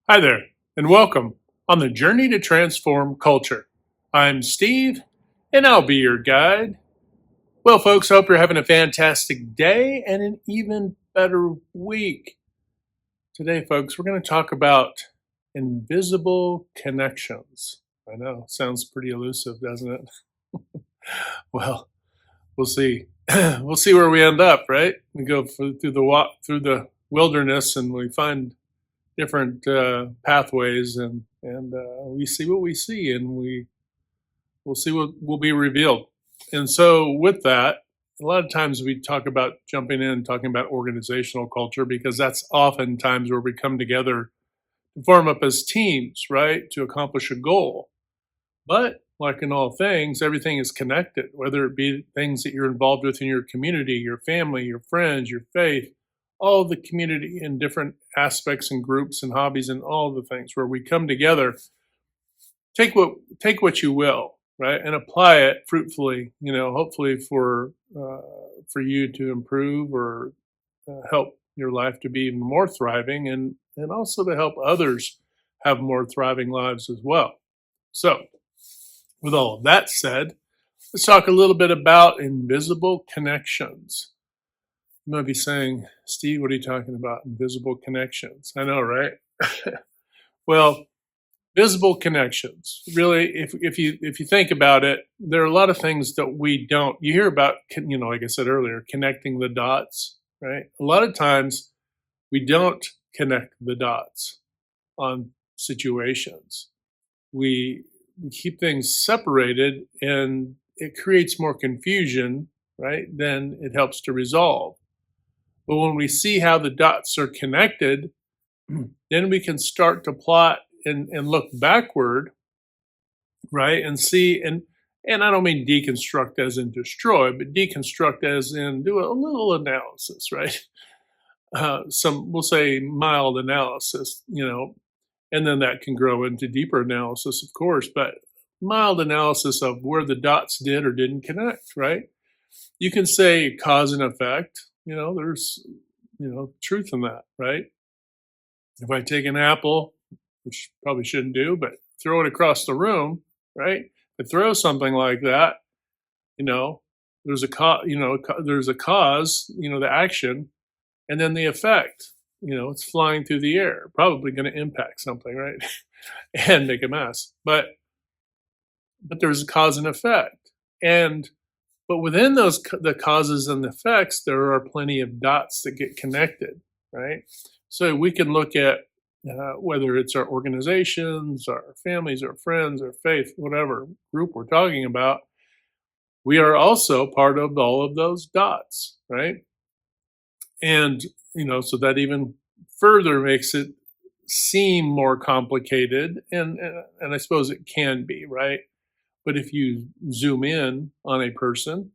Hi there, and welcome on the journey to transform culture. I'm Steve, and I'll be your guide. Well, folks, hope you're having a fantastic day and an even better week. Today, folks, we're going to talk about invisible connections. I know, sounds pretty elusive, doesn't it? Well, we'll see. We'll see where we end up, right? We go through the walk through the wilderness, and we find different pathways, and we see what we see, and we'll see what will be revealed. And so, with that, a lot of times we talk about jumping in and talking about organizational culture because that's oftentimes where we come together to form up as teams, right, to accomplish a goal. But like in all things, everything is connected, whether it be things that you're involved with in your community, your family, your friends, your faith, all the community in different aspects and groups and hobbies and all the things where we come together. Take what you will, right, and apply it fruitfully. Hopefully for you to improve or help your life to be even more thriving, and also to help others have more thriving lives as well. So, with all of that said, let's talk a little bit about invisible connections. You might be saying, Steve, what are you talking about? Invisible connections. I know, right? Well, visible connections. Really, if you think about it, there are a lot of things that we don't. You hear about, like I said earlier, connecting the dots, right? A lot of times we don't connect the dots on situations. We keep things separated, and it creates more confusion, right, than it helps to resolve. But when we see how the dots are connected, then we can start to plot and look backward, right, and see. And I don't mean deconstruct as in destroy, but deconstruct as in do a little analysis, right? Some we'll say mild analysis, and then that can grow into deeper analysis, of course, but mild analysis of where the dots did or didn't connect, right? You can say cause and effect, there's, truth in that, right? If I take an apple, which probably shouldn't do, but throw it across the room, right? If I throw something like that, you know, there's a there's a cause, the action, and then the effect. It's flying through the air, probably going to impact something, right? And make a mess. But there's a cause and effect, and but within the causes and the effects, there are plenty of dots that get connected, right? So we can look at whether it's our organizations, our families, our friends, our faith, whatever group we're talking about. We are also part of all of those dots, right? And so that even further makes it seem more complicated, and I suppose it can be, right? But if you zoom in on a person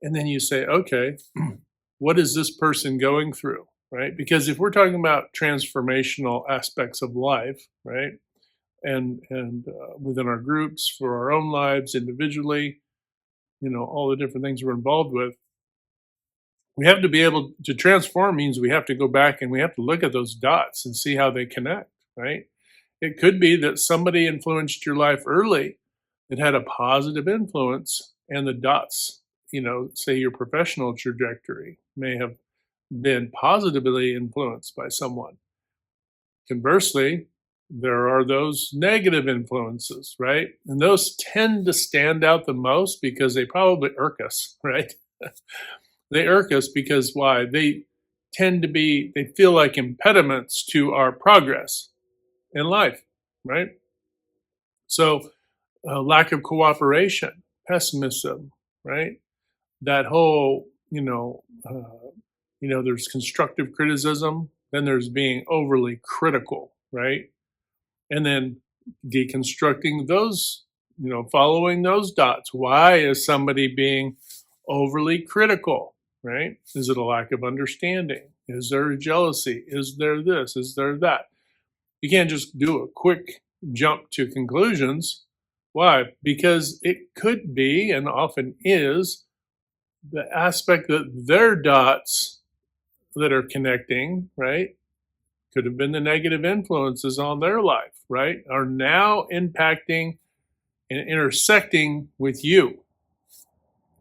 and then you say, okay, what is this person going through, right? Because if we're talking about transformational aspects of life, right, and within our groups for our own lives individually, all the different things we're involved with, we have to be able to transform. Means we have to go back and we have to look at those dots and see how they connect, right? It could be that somebody influenced your life early that had a positive influence, and the dots, say your professional trajectory may have been positively influenced by someone. Conversely, there are those negative influences, right? And those tend to stand out the most because they probably irk us, right? They irk us because why? They feel like impediments to our progress in life, right? So, lack of cooperation, pessimism, right? That whole, there's constructive criticism, then there's being overly critical, right? And then deconstructing those, following those dots. Why is somebody being overly critical, right? Is it a lack of understanding? Is there jealousy? Is there this? Is there that? You can't just do a quick jump to conclusions. Why? Because it could be, and often is, the aspect that their dots that are connecting, right, could have been the negative influences on their life, right, are now impacting and intersecting with you.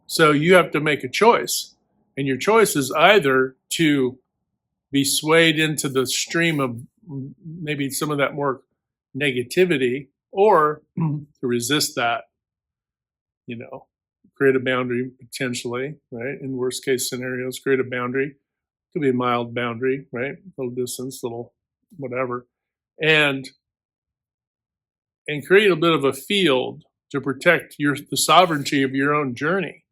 So you have to make a choice. And your choice is either to be swayed into the stream of maybe some of that more negativity, or to resist that, you know, create a boundary potentially, right? In worst case scenarios, create a boundary. Could be a mild boundary, right? Little distance, little whatever. And create a bit of a field to protect the sovereignty of your own journey,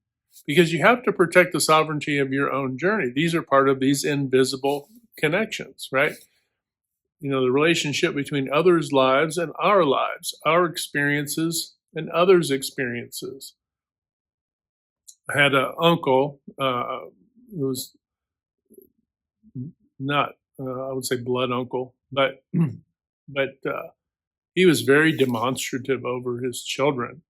because you have to protect the sovereignty of your own journey. These are part of these invisible connections, right? The relationship between others' lives and our lives, our experiences and others' experiences. I had an uncle who was not, I would say, blood uncle, but he was very demonstrative over his children,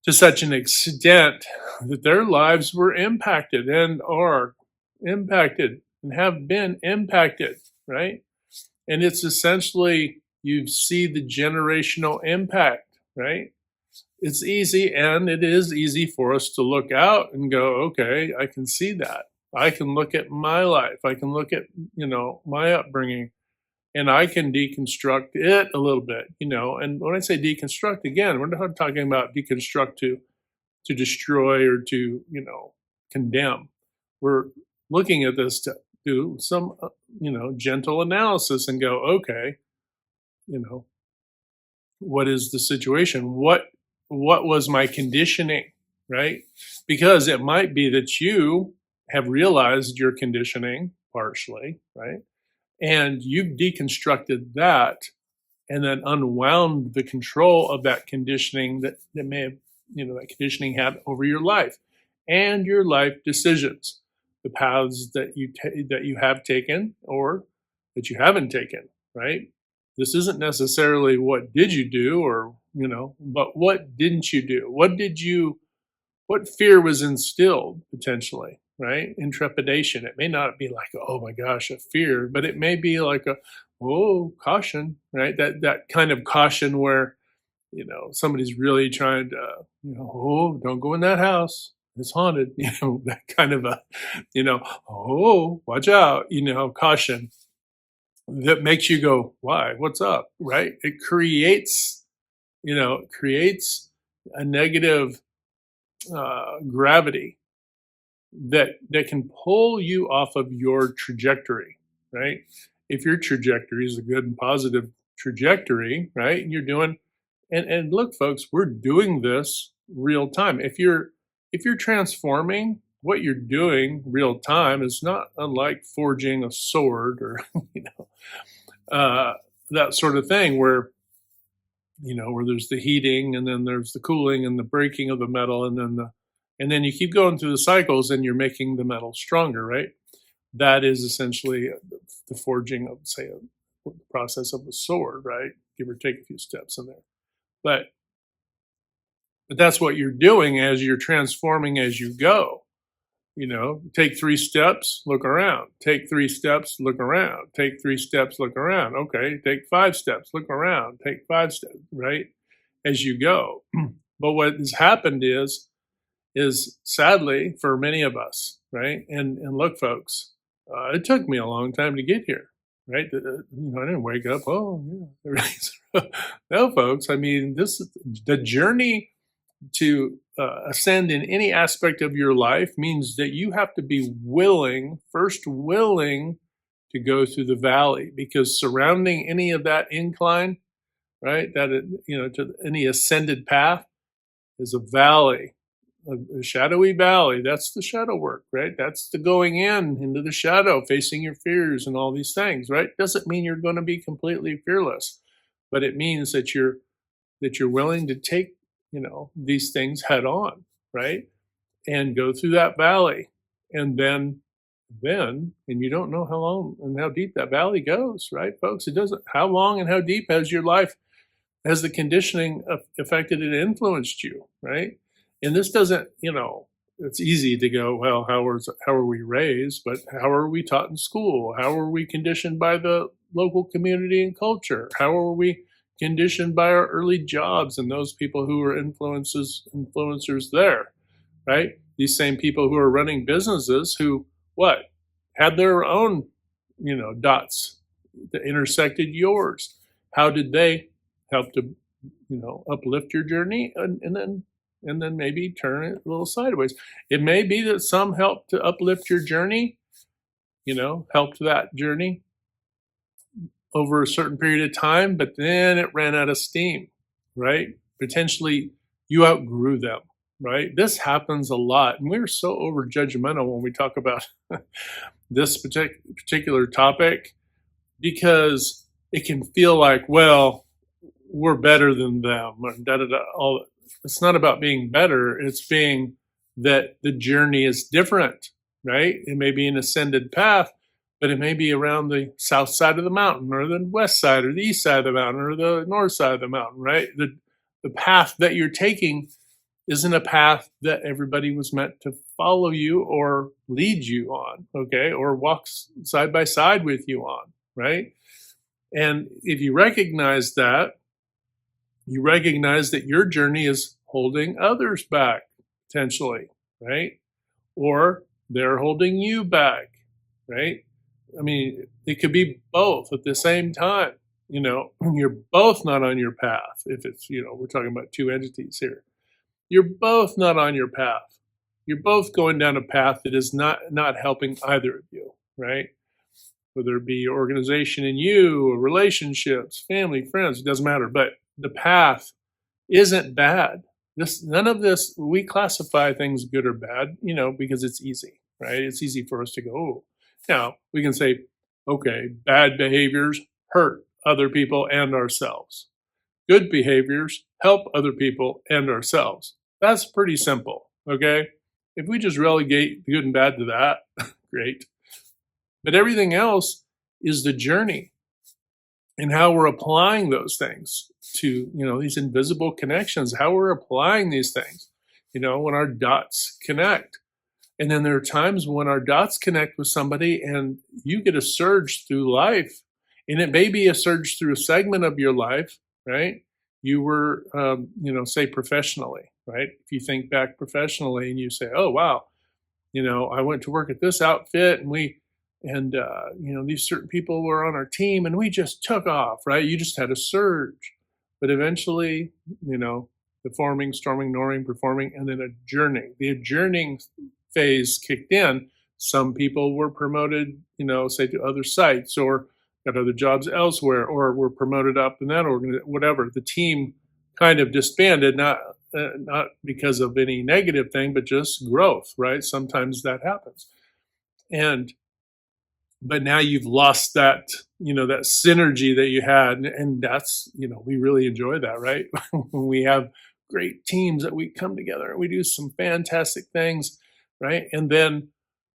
to such an extent that their lives were impacted and are impacted and have been impacted, right? And it's essentially, you see the generational impact, right? It's easy, and it is easy for us to look out and go, okay, I can see that. I can look at my life. I can look at, my upbringing, and I can deconstruct it a little bit, And when I say deconstruct, again, we're not talking about deconstruct to destroy or to, condemn. We're looking at this to do some, gentle analysis and go, okay, you know, what is the situation? What was my conditioning, right? Because it might be that you have realized your conditioning partially, right? And you've deconstructed that and then unwound the control of that conditioning that may have, that conditioning had over your life and your life decisions, the paths that you have taken or that you haven't taken, right? This isn't necessarily what did you do, or, but what didn't you do? What fear was instilled potentially, right? In trepidation. It may not be like, oh my gosh, a fear, but it may be like caution, right? That kind of caution where, somebody's really trying to, oh, don't go in that house. It's haunted, that kind of a, oh, watch out, caution that makes you go, why? What's up? Right? It creates a negative gravity that can pull you off of your trajectory, right? If your trajectory is a good and positive trajectory, right? And you're doing, and look, folks, we're doing this real time. If you're transforming, what you're doing real time is not unlike forging a sword or that sort of thing, where where there's the heating and then there's the cooling and the breaking of the metal, and then you keep going through the cycles and you're making the metal stronger, right? That is essentially the forging of, say, a process of a sword, right? Give or take a few steps in there. But that's what you're doing as you're transforming as you go. Take 3 steps, look around. Take 3 steps, look around. Take 3 steps, look around. Okay, take 5 steps, look around. Take 5 steps, right? As you go. But what has happened is sadly for many of us, right? And look, folks, it took me a long time to get here, right? I didn't wake up, oh, yeah. No, folks, I mean, this is the journey to ascend in any aspect of your life means that you have to be willing to go through the valley, because surrounding any of that incline, right, to any ascended path is a valley, a shadowy valley. That's the shadow work, right? That's the going into the shadow, facing your fears and all these things, right? Doesn't mean you're going to be completely fearless, but it means that you're willing to take these things head on, right? And go through that valley. And then, and you don't know how long and how deep that valley goes, right, folks? It doesn't, how long and how deep has your life, has the conditioning affected and influenced you, right? And this doesn't, it's easy to go, well, how are we raised, but how are we taught in school? How are we conditioned by the local community and culture? How are we conditioned by our early jobs and those people who are influencers there, right? These same people who are running businesses who what had their own, dots that intersected yours. How did they help to, uplift your journey, and then maybe turn it a little sideways. It may be that some help to uplift your journey, helped that journey over a certain period of time, but then it ran out of steam, right? Potentially you outgrew them, right? This happens a lot. And we're so over judgmental when we talk about this particular topic because it can feel like, well, we're better than them, or da da da. All it's not about being better; it's being that the journey is different, right? It may be an ascended path, but it may be around the south side of the mountain, or the west side, or the east side of the mountain, or the north side of the mountain, right? The path that you're taking isn't a path that everybody was meant to follow you or lead you on, okay, or walks side by side with you on, right? And if you recognize that, you recognize that your journey is holding others back, potentially, right? Or they're holding you back, right? I mean, it could be both at the same time. You're both not on your path. If it's, we're talking about two entities here. You're both not on your path. You're both going down a path that is not helping either of you, right? Whether it be your organization and you, or relationships, family, friends, it doesn't matter. But the path isn't bad. None of this, we classify things good or bad, because it's easy, right? It's easy for us to go, oh. Now we can say, okay, bad behaviors hurt other people and ourselves. Good behaviors help other people and ourselves. That's pretty simple, okay? If we just relegate good and bad to that, great. But everything else is the journey and how we're applying those things to, these invisible connections, how we're applying these things, when our dots connect. And then there are times when our dots connect with somebody and you get a surge through life. And it may be a surge through a segment of your life, right? You were, say professionally, right? If you think back professionally and you say, oh, wow, I went to work at this outfit and these certain people were on our team and we just took off, right? You just had a surge. But eventually, the forming, storming, norming, performing, and then a journey. The journeying phase kicked in. Some people were promoted, say to other sites or got other jobs elsewhere or were promoted up in that organization, whatever. The team kind of disbanded, not because of any negative thing, but just growth, right? Sometimes that happens. But now you've lost that, that synergy that you had. And that's, we really enjoy that, right? When we have great teams that we come together and we do some fantastic things, right? And then,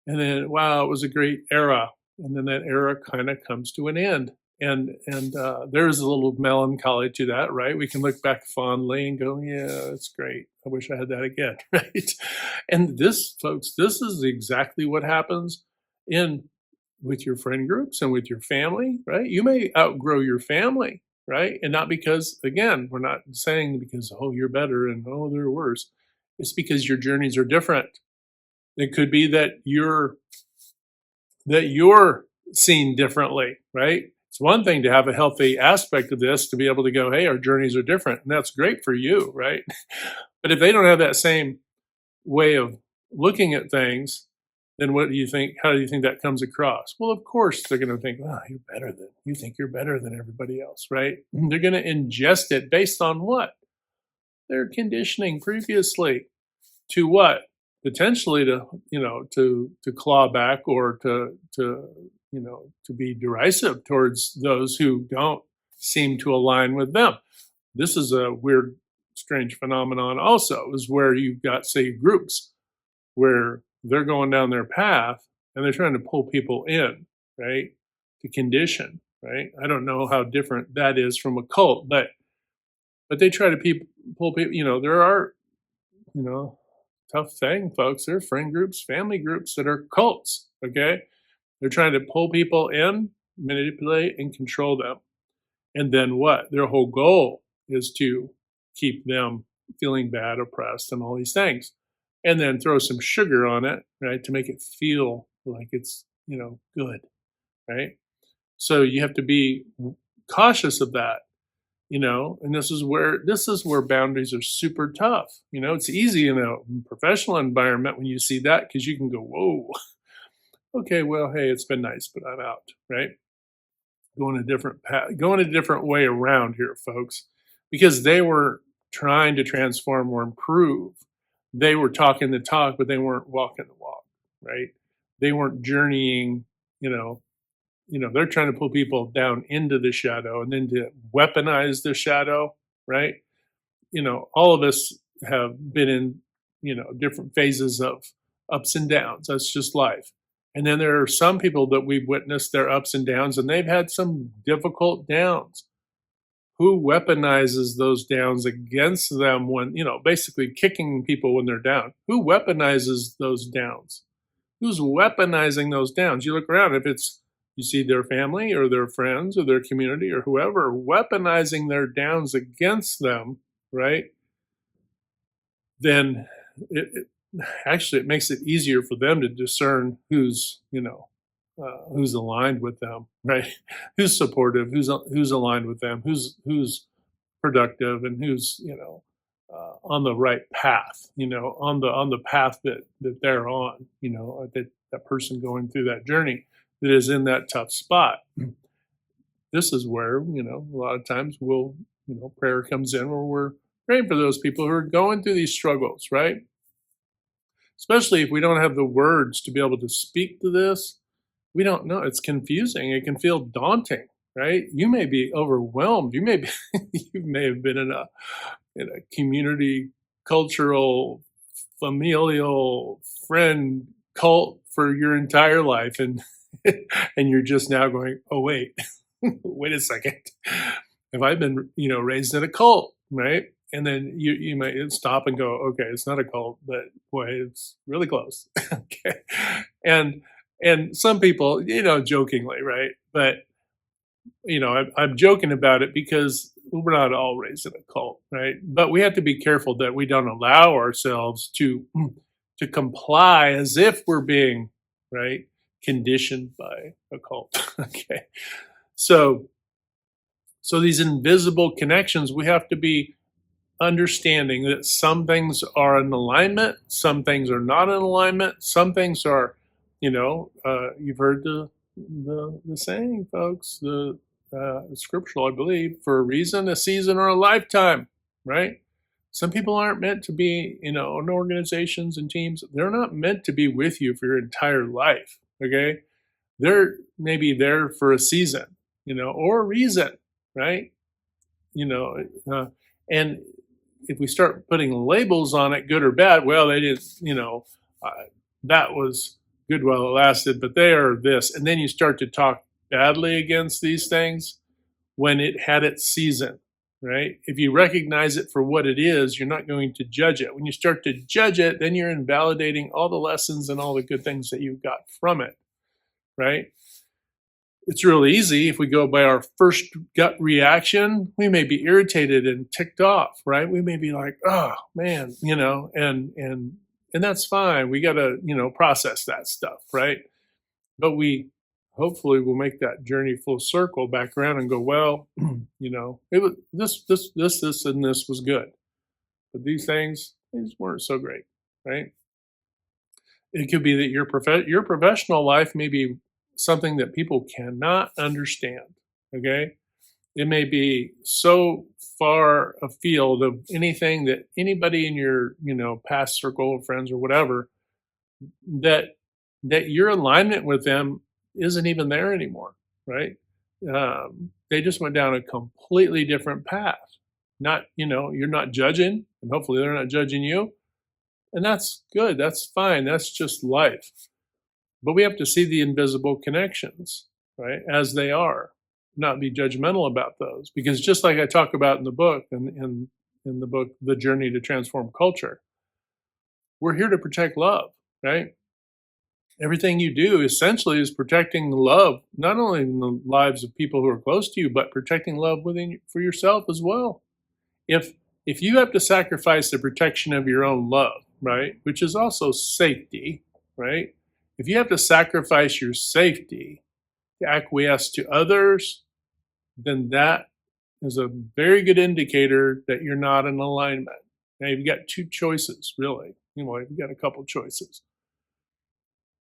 wow, it was a great era. And then that era kind of comes to an end. And there's a little melancholy to that, right? We can look back fondly and go, yeah, that's great. I wish I had that again, right? And this, folks, this is exactly what happens in with your friend groups and with your family, right? You may outgrow your family, right? And not because, again, we're not saying because, oh, you're better and oh, they're worse. It's because your journeys are different. It could be that you're seen differently, right? It's one thing to have a healthy aspect of this to be able to go, hey, our journeys are different. And that's great for you, right? But if they don't have that same way of looking at things, then what do you think? How do you think that comes across? Well, of course, they're going to think, oh, you think you're better than everybody else, right? They're going to ingest it based on what? Their conditioning previously to what? Potentially to claw back or to be derisive towards those who don't seem to align with them. This is a weird, strange phenomenon also, is where you've got, say, groups where they're going down their path and they're trying to pull people in, right? To condition, right? I don't know how different that is from a cult, but they try to pull people, there are, tough thing, folks. There are friend groups, family groups that are cults, okay? They're trying to pull people in, manipulate, and control them. And then what? Their whole goal is to keep them feeling bad, oppressed, and all these things. And then throw some sugar on it, right, to make it feel like it's, good, right? So you have to be cautious of that, and this is where boundaries are super tough. It's easy in a professional environment when you see that because you can go, whoa, okay, well, hey, it's been nice, but I'm out, right? Going a different path, going a different way around here, folks, because they were trying to transform or improve. They were talking the talk, but they weren't walking the walk, right? They weren't journeying, you know, they're trying to pull people down into the shadow and then to weaponize the shadow, right? All of us have been in, different phases of ups and downs. That's just life. And then there are some people that we've witnessed their ups and downs, and they've had some difficult downs. Who weaponizes those downs against them when, basically kicking people when they're down? Who weaponizes those downs? Who's weaponizing those downs? You look around, if it's you see their family or their friends or their community or whoever weaponizing their downs against them, right? Then it makes it easier for them to discern who's aligned with them, right? Who's supportive, who's aligned with them, who's productive, and who's on the right path, on the path that they're on, that person going through that journey that is in that tough spot. This is where a lot of times prayer comes in, where we're praying for those people who are going through these struggles, right? Especially if we don't have the words to be able to speak to this, we don't know. It's confusing. It can feel daunting, right? You may be overwhelmed. You may be, you may have been in a community, cultural, familial, friend cult for your entire life, and and you're just now going, oh wait, wait a second. Have I been raised in a cult, right? And then you might stop and go, okay, it's not a cult, but boy, it's really close. Okay, and some people, jokingly, right? But I'm joking about it because we're not all raised in a cult, right? But we have to be careful that we don't allow ourselves to comply as if we're being right conditioned by a cult. Okay, so these invisible connections, we have to be understanding that some things are in alignment, some things are not in alignment, some things are, you've heard the saying, folks, the scriptural, I believe, for a reason, a season, or a lifetime, right? Some people aren't meant to be, in organizations and teams. They're not meant to be with you for your entire life, okay? They're maybe there for a season, or a reason, right? You know, and if we start putting labels on it, good or bad, well, they didn't, uh, that was good while it lasted, but they are this. And then you start to talk badly against these things when it had its season, right? If you recognize it for what it is, you're not going to judge it. When you start to judge it, then you're invalidating all the lessons and all the good things that you got from it, right? It's real easy if we go by our first gut reaction. We may be irritated and ticked off, right? We may be like, oh man, and that's fine. We got to, process that stuff, right? But we hopefully will make that journey full circle back around and go, well, it was this, and this was good, but these weren't so great, right? It could be that your professional life may be something that people cannot understand. Okay, it may be so far afield of anything that anybody in your past circle of friends or whatever that your alignment with them isn't even there anymore, right? They just went down a completely different path. Not you're not judging, and hopefully they're not judging you, and that's good. That's fine. That's just life. But we have to see the invisible connections, right, as they are, not be judgmental about those. Because just like I talk about in the book, and in the book, The Journey to Transform Culture, we're here to protect love, right? Everything you do essentially is protecting love, not only in the lives of people who are close to you, but protecting love within for yourself as well. If if you have to sacrifice the protection of your own love, right, which is also safety, right? If you have to sacrifice your safety to acquiesce to others, then that is a very good indicator that you're not in alignment. Now you've got two choices, really. You've got a couple choices.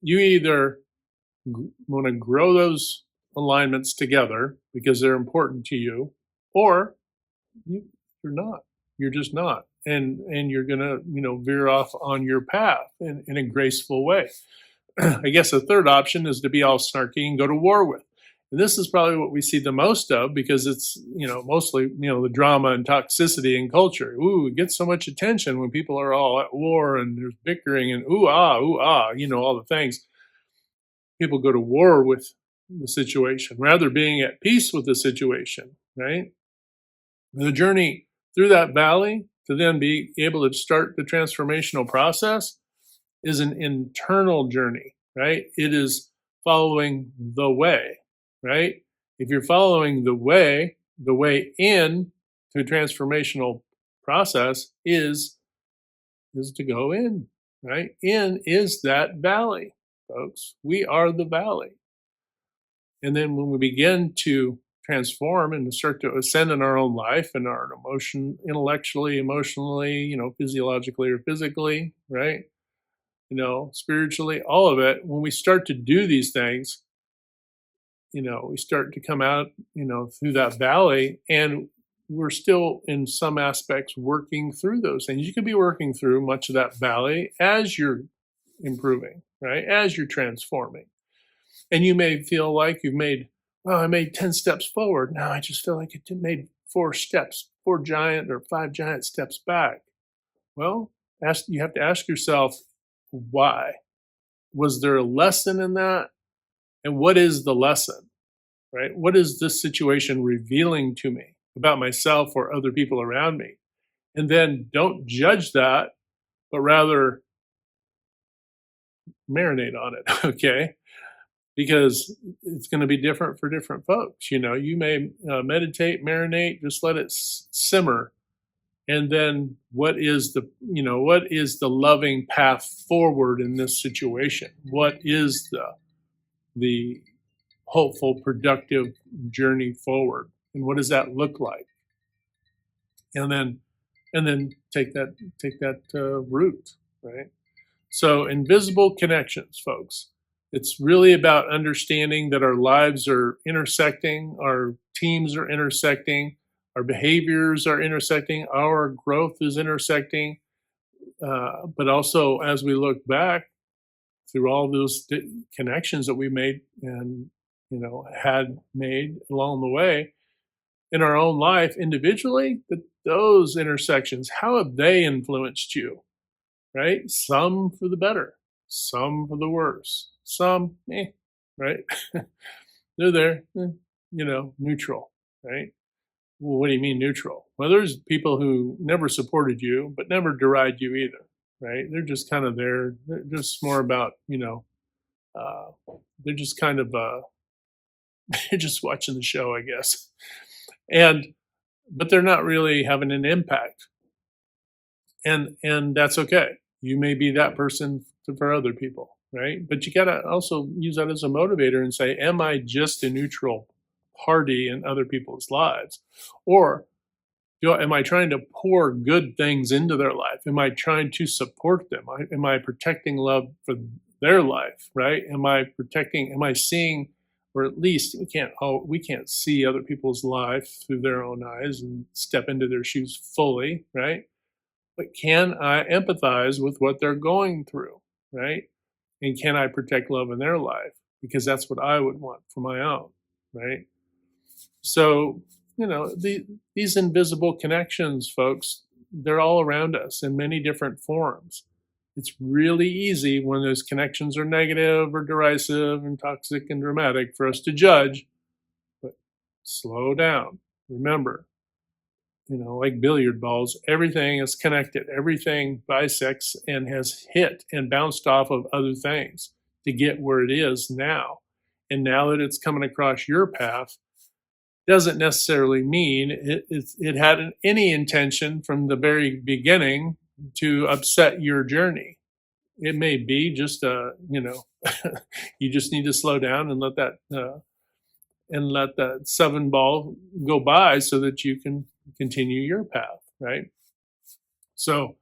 You either want to grow those alignments together because they're important to you, or you, you're not. You're just not, and you're gonna veer off on your path in a graceful way. I guess the third option is to be all snarky and go to war with. And this is probably what we see the most of because it's mostly the drama and toxicity in culture. Ooh, it gets so much attention when people are all at war and there's bickering and ooh ah, all the things. People go to war with the situation rather being at peace with the situation, right? The journey through that valley to then be able to start the transformational process is an internal journey, right? It is following the way, right? If you're following the way in to a transformational process is to go in, right? In is that valley, folks. We are the valley. And then when we begin to transform and to start to ascend in our own life and our emotion, intellectually, emotionally, physiologically or physically, right? Spiritually, all of it, when we start to do these things, we start to come out, through that valley and we're still in some aspects working through those things. You could be working through much of that valley as you're improving, right? As you're transforming. And you may feel like you've made, well, I made 10 steps forward. Now I just feel like it made 4 giant or 5 giant steps back. Well, you have to ask yourself, why? Was there a lesson in that? And what is the lesson, right? What is this situation revealing to me about myself or other people around me? And then don't judge that, but rather marinate on it, okay? Because it's going to be different for different folks. You may meditate, marinate, just let it simmer. And then what is the loving path forward in this situation? What is the hopeful, productive journey forward? And what does that look like? And then take that route, right? So invisible connections, folks. It's really about understanding that our lives are intersecting, our teams are intersecting, our behaviors are intersecting, our growth is intersecting. But also, as we look back through all those connections that we made and had made along the way in our own life individually, that those intersections, how have they influenced you? Right? Some for the better, some for the worse, some, right? They're there, neutral, right? Well, what do you mean neutral? Well, there's people who never supported you, but never deride you either, right? They're just kind of there. They're just more about, uh, they're just kind of, they're just watching the show, I guess. And, but they're not really having an impact. And that's okay. You may be that person for other people, right? But you got to also use that as a motivator and say, am I just a neutral party in other people's lives? Or am I trying to pour good things into their life? Am I trying to support them? Am I protecting love for their life, right? Am I seeing, or at least we can't see other people's life through their own eyes and step into their shoes fully, right? But can I empathize with what they're going through, right? And can I protect love in their life? Because that's what I would want for my own, right? So, these invisible connections, folks, they're all around us in many different forms. It's really easy when those connections are negative or derisive and toxic and dramatic for us to judge, but slow down. Remember, like billiard balls, everything is connected. Everything bisects and has hit and bounced off of other things to get where it is now. And now that it's coming across your path, doesn't necessarily mean it had any intention from the very beginning to upset your journey. It may be just you just need to slow down and let that seven ball go by so that you can continue your path, right? So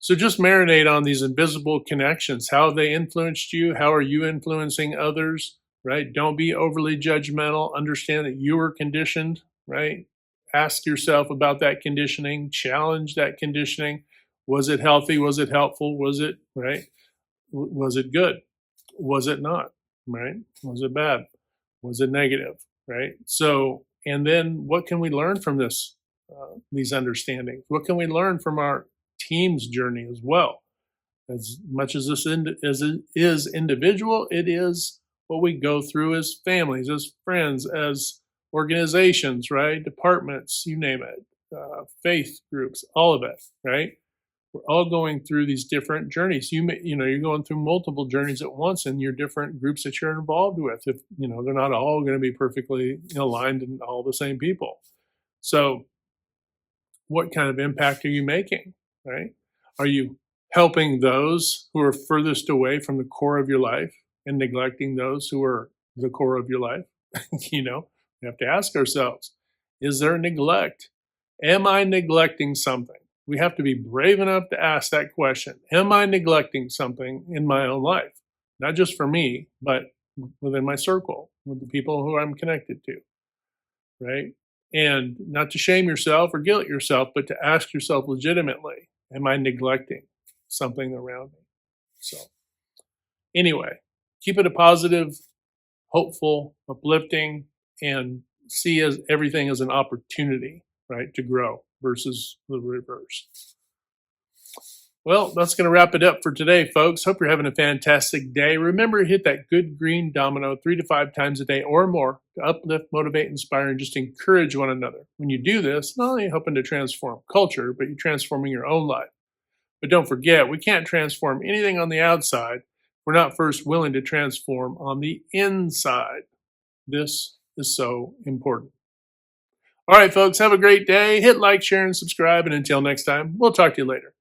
so just marinate on these invisible connections. How have they influenced you? How are you influencing others? Right? Don't be overly judgmental. Understand that you were conditioned, right? Ask yourself about that conditioning, challenge that conditioning. Was it healthy? Was it helpful? Was it right? Was it good? Was it not? Right? Was it bad? Was it negative? Right? So, and then what can we learn from these understandings? What can we learn from our team's journey as well? As much as as it is individual, it is what we go through as families, as friends, as organizations, right? Departments, you name it, faith groups, all of it, right? We're all going through these different journeys. You're going through multiple journeys at once in your different groups that you're involved with. If they're not all going to be perfectly aligned and all the same people. So what kind of impact are you making, right? Are you helping those who are furthest away from the core of your life and neglecting those who are the core of your life? We have to ask ourselves, is there neglect? Am I neglecting something? We have to be brave enough to ask that question. Am I neglecting something in my own life? Not just for me, but within my circle, with the people who I'm connected to, right? And not to shame yourself or guilt yourself, but to ask yourself legitimately, am I neglecting something around me? So, anyway, keep it a positive, hopeful, uplifting, and see as everything as an opportunity, right, to grow versus the reverse. Well, that's going to wrap it up for today, folks. Hope you're having a fantastic day. Remember to hit that good green domino 3 to 5 times a day or more to uplift, motivate, inspire, and just encourage one another. When you do this, not only hoping to transform culture, but you're transforming your own life. But don't forget, we can't transform anything on the outside if we're not first willing to transform on the inside. This is so important. All right, folks, have a great day. Hit like, share, and subscribe. And until next time, we'll talk to you later.